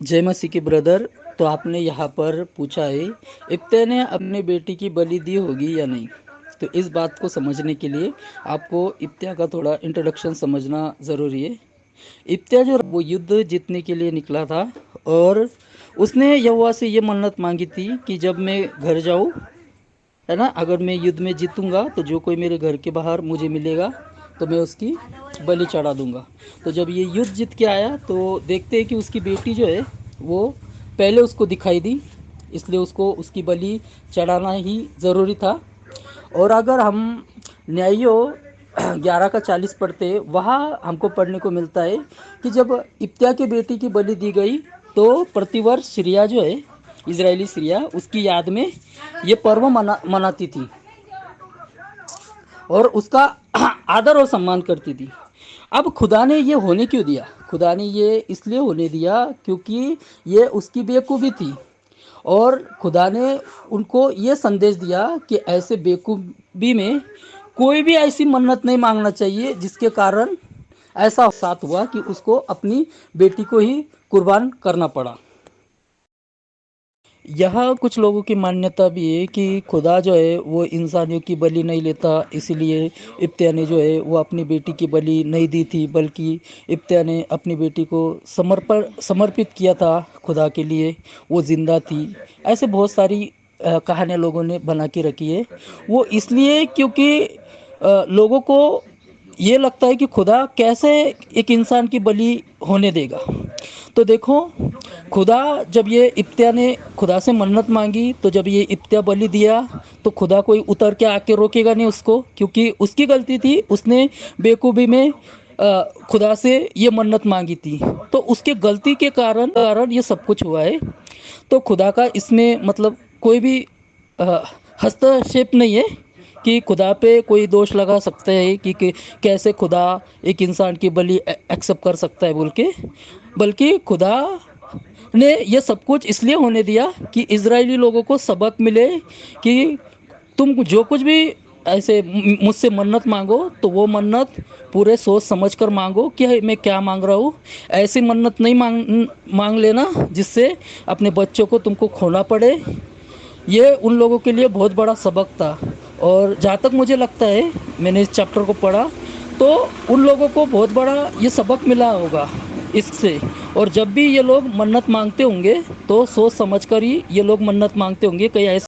जय मसीह की ब्रदर। तो आपने यहाँ पर पूछा है, इब्ते ने अपने बेटी की बलि दी होगी या नहीं। तो इस बात को समझने के लिए आपको इब्तिया का थोड़ा इंट्रोडक्शन समझना ज़रूरी है। इब्तिया जो वो युद्ध जीतने के लिए निकला था, और उसने यहोवा से ये मन्नत मांगी थी कि जब मैं घर जाऊँ, है ना, अगर मैं युद्ध में जीतूंगा तो जो कोई मेरे घर के बाहर मुझे मिलेगा तो मैं उसकी बलि चढ़ा दूंगा। तो जब ये युद्ध जीत के आया तो देखते हैं कि उसकी बेटी जो है वो पहले उसको दिखाई दी, इसलिए उसको उसकी बलि चढ़ाना ही ज़रूरी था। और अगर हम न्यायों 11 का 40 पढ़ते, वहाँ हमको पढ़ने को मिलता है कि जब इब्तिया की बेटी की बलि दी गई तो प्रतिवर्ष सीरिया जो है, इजरायली सीरिया, उसकी याद में ये पर्व मनाती थी और उसका आदर और सम्मान करती थी। अब खुदा ने ये होने क्यों दिया? खुदा ने ये इसलिए होने दिया क्योंकि ये उसकी बेवकूफ़ी थी, और खुदा ने उनको ये संदेश दिया कि ऐसे बेवकूफ़ी में कोई भी ऐसी मन्नत नहीं मांगना चाहिए जिसके कारण ऐसा साथ हुआ कि उसको अपनी बेटी को ही कुर्बान करना पड़ा। यहाँ कुछ लोगों की मान्यता भी है कि खुदा जो है वो इंसानियों की बलि नहीं लेता, इसीलिए इब्तिया ने जो है वो अपनी बेटी की बलि नहीं दी थी, बल्कि इब्तिया ने अपनी बेटी को समर्पित किया था खुदा के लिए। वो जिंदा थी। ऐसे बहुत सारी कहानियाँ लोगों ने बना के रखी है। वो इसलिए क्योंकि लोगों को ये लगता है कि खुदा कैसे एक इंसान की बलि होने देगा। तो देखो, खुदा जब ये इब्तिया ने खुदा से मन्नत मांगी, तो जब ये इब्तिया बलि दिया तो खुदा कोई उतर के आके रोकेगा नहीं उसको, क्योंकि उसकी गलती थी। उसने बेकूबी में खुदा से ये मन्नत मांगी थी, तो उसके गलती के कारण ये सब कुछ हुआ है। तो खुदा का इसमें मतलब कोई भी अ, हस्तक्षेप नहीं है कि खुदा पे कोई दोष लगा सकते हैं कि कैसे खुदा एक इंसान की बलि एक्सेप्ट कर सकता है बोल के। बल्कि खुदा ने ये सब कुछ इसलिए होने दिया कि इजरायली लोगों को सबक मिले कि तुम जो कुछ भी ऐसे मुझसे मन्नत मांगो तो वो मन्नत पूरे सोच समझ कर मांगो कि मैं क्या मांग रहा हूँ। ऐसी मन्नत नहीं मांग लेना जिससे अपने बच्चों को तुमको खोना पड़े। ये उन लोगों के लिए बहुत बड़ा सबक था। और जहाँ तक मुझे लगता है, मैंने इस चैप्टर को पढ़ा तो उन लोगों को बहुत बड़ा ये सबक मिला होगा इससे। और जब भी ये लोग मन्नत मांगते होंगे तो सोच समझ कर ही ये लोग मन्नत मांगते होंगे, कहीं ऐसा